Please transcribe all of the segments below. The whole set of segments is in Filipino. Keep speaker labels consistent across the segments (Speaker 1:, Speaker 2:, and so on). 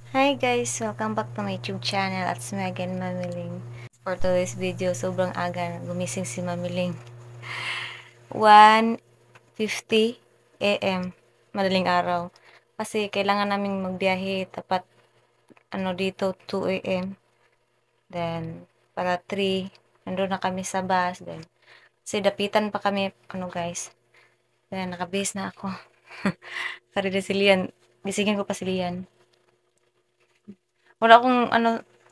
Speaker 1: Hi guys! Welcome back to my YouTube channel at si Megan Mamiling. For today's video, sobrang aga gumising si Mamiling. 1:50 AM, madaling araw. Kasi kailangan naming magbiyahe tapat dito 2 AM. Then para 3, nandun na kami sa bus. Then kasi dapitan pa kami guys. Then nakabihis na ako. Sorry na si Lian. Gisingin ko pa si Lian. Wala akong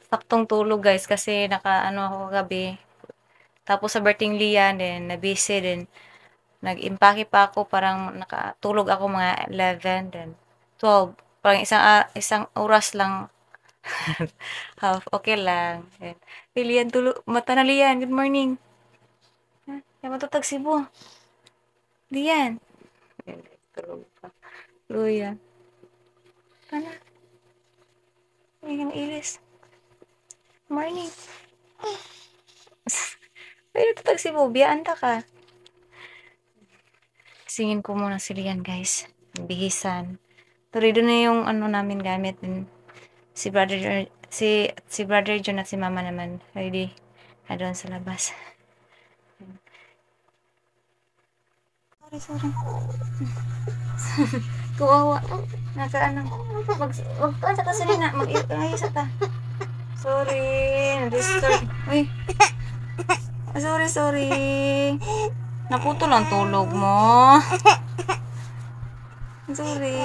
Speaker 1: saktong tulog guys kasi ako kagabi. Tapos sa birthday ni Lian din, na-busy din. Nag-impake pa ako, parang nakatulog ako mga 11 then 12. Parang isang oras lang. Half, okay lang. Then, hey, Lian, tulog. Mata na Lian, good morning. Yan matutag Cebu. Lian. Then, tulog pa. Luya. Ano? Yung ilis. Morning. Ay, natutag Cebu. Biyaan ta ka. Singin ko muna si Lian guys. Bihisan. Turido na yung namin gamit. Si brother si brother John at si mama naman ready na doon sa labas. Sorry. Kuwawa. Naka wag ka sa na mag-ayos ta. Sorry. Na-disturb. Uy. Sorry. Naputol ang tulog mo. Sorry.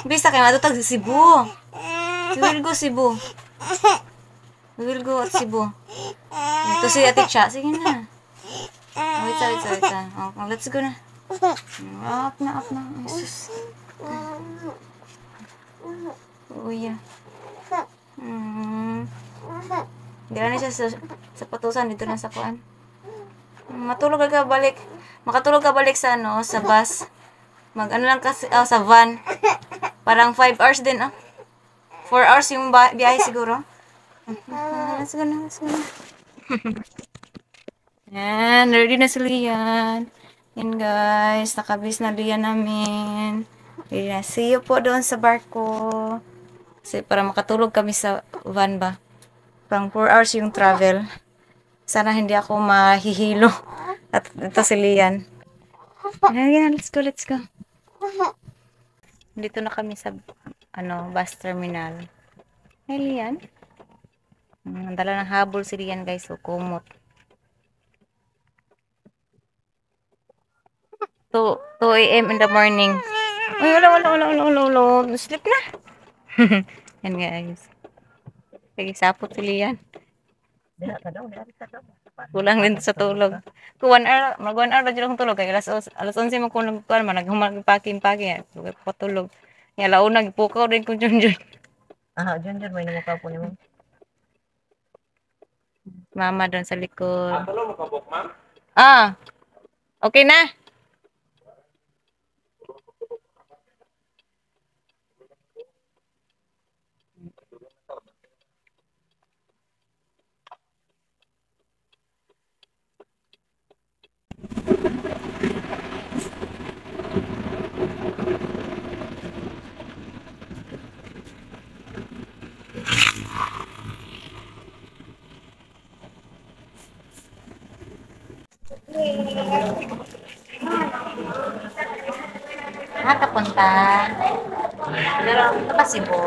Speaker 1: Bisa kay matutag si Cebu. We will go Cebu. We will go at Cebu. Ito si Ate Cha. Sige na. Wait. Oh, let's go na. Up na. Jesus. Uy. Dira na siya sa patusan. Dito na sa kuan. Makatulog ka balik sa sa bus. Lang kasi sa van. Parang 5 hours din 4 hours yung biyahe siguro. Let's go na. Yan, ready na si Lian. Yan guys, nakabis na Lian namin. Ready na. See you po doon sa barko. Kasi para makatulog kami sa van ba. Parang 4 hours yung travel. Sana hindi ako mahihilo. At ito si Lian. Ayan, let's go. Dito na kami sa bus terminal. Hey, Lian. Dala ng habol si Lian guys. So, kumot. 2 AM in the morning. Ay, wala. Sleep na. Yan guys. Sige, sapot si Lian. Kulang din sa tulog. Kung 1 hour, mag 1 hour na dyan akong tulog. Kaya alas 11 mo kung nagkuhan man, nagpaki-paki. Patulog. Yan, launa, ipukaw din kung Junjun.
Speaker 2: Jun, may namukha po ni mo.
Speaker 1: Mama doon sa likod. Okay na. Nakapunta. Ito ba si Bo?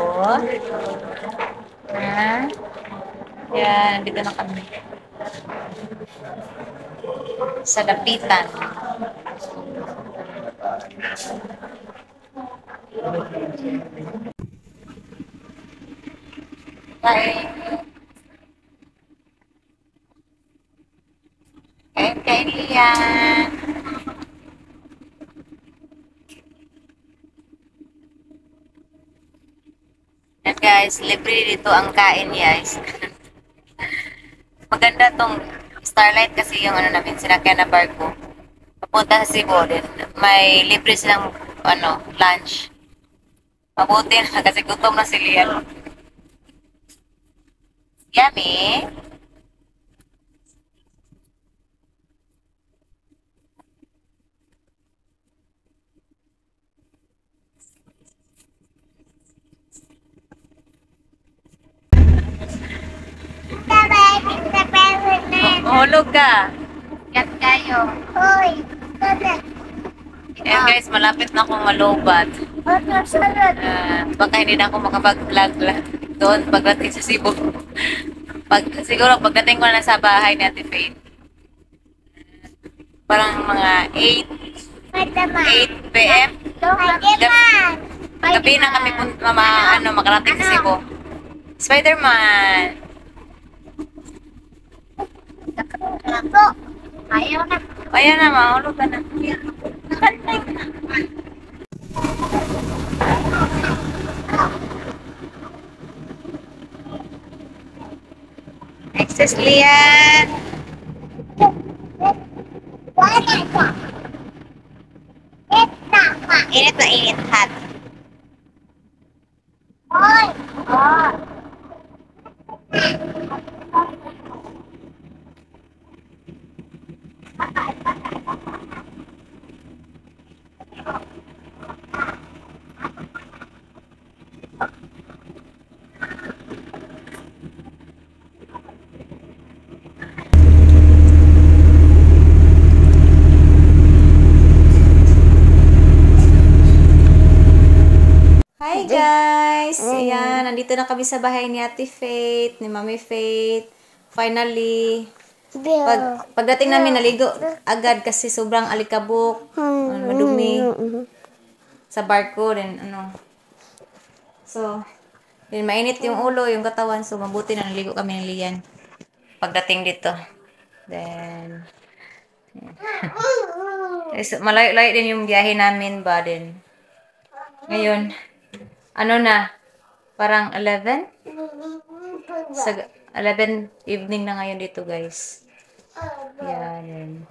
Speaker 1: Yan, dito na kami. Sa dapitan. Kain Lian. Yan guys, libre dito ang kain guys. Maganda tong Starlight kasi yung namin sinakyan na barko. Papunta sa Cebu din. May libre silang lunch. Mabuti na kasi gutom na si Lian. Yummy. Mahulog ka.
Speaker 3: Gat kayo. Hoy, salat.
Speaker 1: Ayan guys, malapit na akong malubat.
Speaker 3: Salat.
Speaker 1: Baka hindi na ako makapag-vlog doon pagdating sa Cebu. Siguro pagdating ko na sa bahay ni Ate Faith. Parang mga 8 p.m. Gabi na kami makarating sa Cebu. Spider-Man!
Speaker 3: Ayaw na.
Speaker 1: Ayan na, mahulog ka na. Excess Lian! Init na init, hot. Hi guys! Ayan, nandito na kami sa bahay ni Ate Faith, ni Mami Faith. Finally, pagdating namin naligo agad kasi sobrang alikabok, madumi sa barko din So, yun, mainit yung ulo, yung katawan, so mabuti na naligo kami ng Lian pagdating dito. Then, malayo-layo din yung biyahe namin ba din. Ngayon, parang 11? Sa 11 evening na ngayon dito, guys. Yan.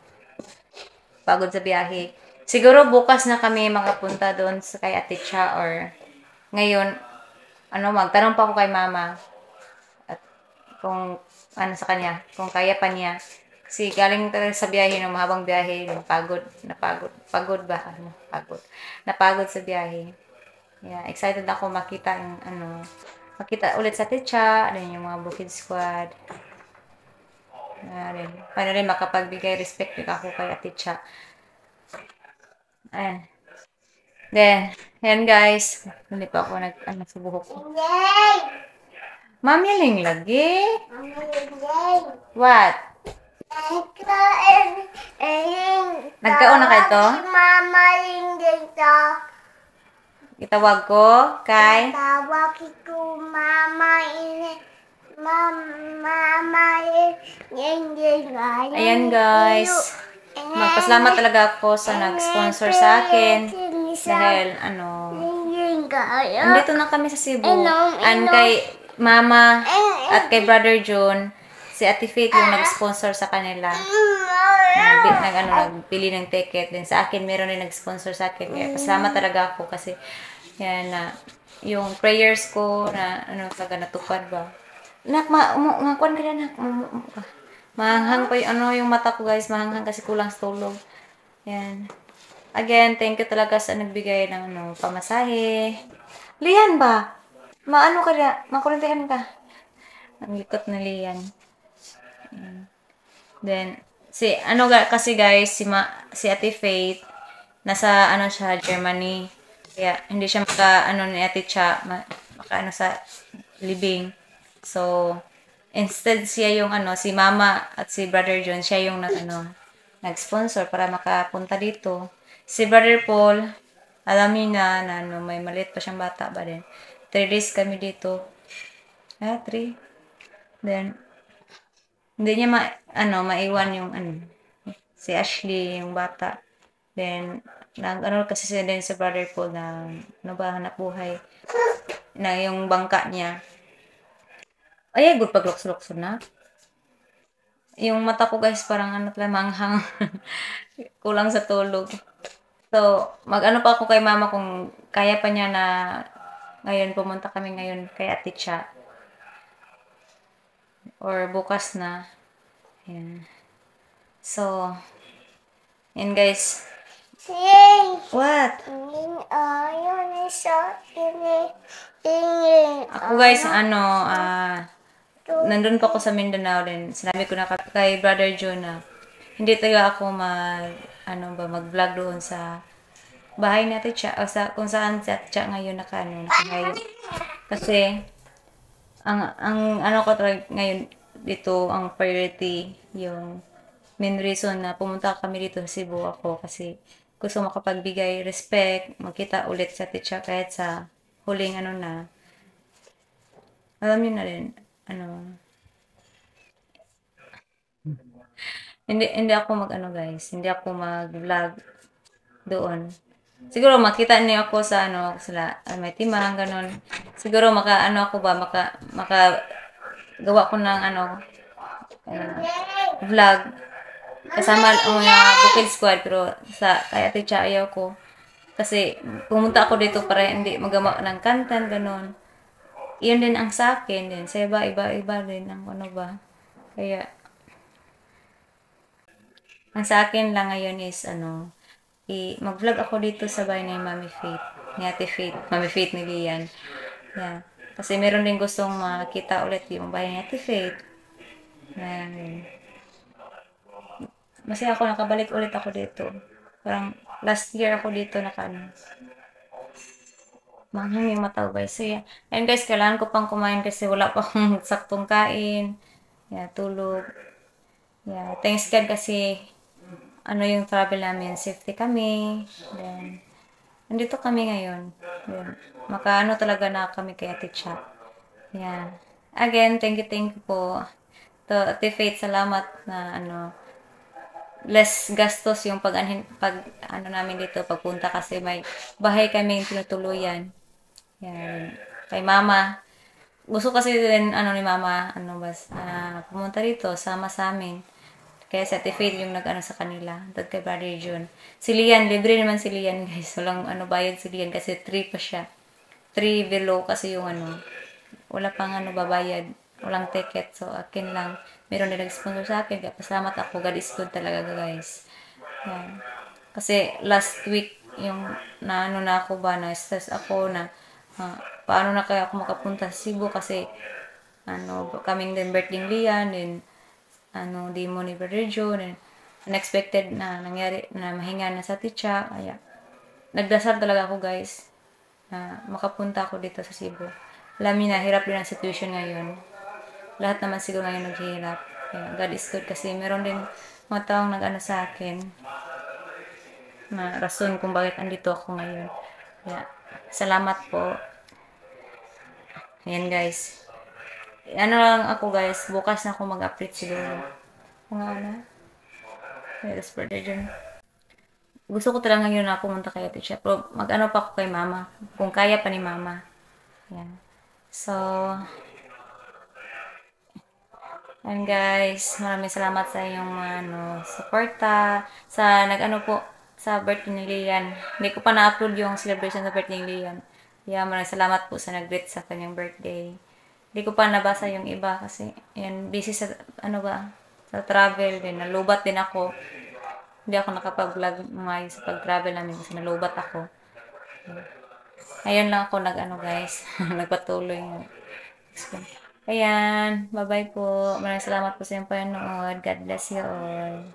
Speaker 1: Pagod sa biyahe. Siguro bukas na kami makapunta doon sa kay Ate Cha or ngayon, magtanong pa ako kay Mama at kung sa kanya, kung kaya pa niya. Kasi galing talaga sa biyahe, mahabang biyahe, pagod sa biyahe. Yeah, excited ako makita yung makita ulit sa Teacha, yung mga Bukid Squad. Paano rin makapagbigay respect ako kay Teacha. Ayan. Then, yan guys. Hindi pa ako sa buhok ko. Mami, aling lagi? What? Nagkaon na kayo to?
Speaker 3: Mama dito.
Speaker 1: Itawag ko kay
Speaker 3: Tawag ko mama
Speaker 1: Ayan guys. Magpasalamat talaga ako sa nag-sponsor sa akin dahil nandito na kami sa Cebu. And kay Mama at kay Brother John, si Ate Faith yung nag-sponsor sa kanila. Nagpili ng ticket. Then sa akin, meron din nag-sponsor sa akin. Kaya pasalamat talaga ako kasi yan yung prayers ko na natupad ba. Kuan ka na, mahanghang pa yung mata ko guys, mahanghang kasi kulang sa tulog. Yan. Again, thank you talaga sa nagbigay ng pamasahe. Lian ba? Makurintihan ka. Ang likot na Lian. Then, kasi guys, si Ate Faith, nasa siya, Germany. Kaya, hindi siya ni Ate Cha, sa living. So, instead siya yung si Mama at si Brother John, siya yung nag-sponsor para makapunta dito. Si Brother Paul, alam niyo na may maliit pa siyang bata ba din. 3 days kami dito. 3. Then, hindi niya maiwan yung si Ashley, yung bata. Then, kasi siya din sa Brother Paul na hanap buhay na yung bangka niya. Ay, good pag-lukso na. Yung mata ko guys, parang manghang. Kulang sa tulog. So, pa ako kay Mama kung kaya pa niya na ngayon, pumunta kami ngayon kay Ate Cha. Or bukas na. Ayan. So, yan guys. What?
Speaker 3: Ayun,
Speaker 1: Ako guys, nandun pa ako sa Mindanao din, sinabi ko na kay Brother John na hindi talaga ako mag-vlog doon sa bahay natin siya, o sa, kung saan siya ngayon nakahayo. Kasi, ang ano ko talaga ngayon dito, ang priority, yung main reason na pumunta kami dito sa Cebu ako kasi gusto makapagbigay respect, magkita ulit sa teacher kahit sa huling alam niyo na rin, hindi ako guys, hindi ako mag-vlog doon. Siguro makita niyo ako sa may timang ganun. Siguro ako ba maka gawa ko ng vlog kasama ang mga bukid squad pero kaya teacher ayaw ko. Kasi pumunta ako dito para hindi magawa ng content ganun. Iyon din ang sa akin din. Sa iba din ang Kaya ang sa akin lang ngayon is mag-vlog ako dito sa bahay ni Mami Faith, ni Ate Faith, Mami Faith ni Lian. Yeah. Kasi meron din gustong makita ulit yung bahay ni Ate Faith. Yan. Masaya ako, nakabalik ulit ako dito. Parang last year ako dito manghang yung mata guys. So yeah. And guys, kailangan ko pang kumain kasi wala pa akong saktong kain. Yeah, tulog. Yeah, thanks God kasi yung travel namin, safety kami. Then, nandito kami ngayon. Then, talaga na kami kay Ate Cha. Yeah. Again, thank you po. To Ate Faith, salamat na less gastos yung pag namin dito, pagpunta kasi may bahay kami tinutuluyan. Yan. Kay Mama. Gusto kasi din, ni Mama, pumunta dito, sama sa amin. Kaya si Ate Faith yung sa kanila. Dad kay Brother John. Si Lian, libre naman si Lian guys. Walang bayad si Lian kasi 3 pa siya. 3 below kasi yung wala pang babayad. Walang ticket. So, akin lang. Meron na nag-sponsor sa akin. Kaya pasalamat ako. God is good talaga guys. Yan. Kasi last week, yung na ako ba, na-stress ako na paano na kaya ako makapunta sa Cebu kasi kaming din birthday Lian, din demo ni Brother Joe, unexpected na nangyari na mahinga na sa teacher. Kaya nagdasal talaga ako guys na makapunta ako dito sa Cebu. Alam niyo na, hirap din ang situation ngayon. Lahat naman siguro ngayon naghihirap. Kaya God is good kasi meron din mga taong sa akin na rason kung bakit andito ako ngayon. Kaya salamat po. Ayan guys. Lang ako guys, bukas na ako mag-update siguro. Yes, Brother John. Gusto ko talaga ngayon na pumunta kay Ate Cha. Pero pa ako kay Mama. Kung kaya pa ni Mama. Yan. So, and guys, maraming salamat sa inyong suporta. Sa sa birthday ni Lian. Hindi ko pa na-upload yung celebration sa birthday ni Lian. Yeah, maraming salamat po sa nag-greet sa kanyang birthday. Hindi ko pa nabasa yung iba kasi busy sa sa travel din. Nalubat din ako. Hindi ako nakapag-vlog ngayon sa pag-travel namin kasi nalubat ako. Ayun lang ako guys. Nagpatuloy. Ayan. Bye-bye po. Maraming salamat po sa inyong panonood. God bless you all.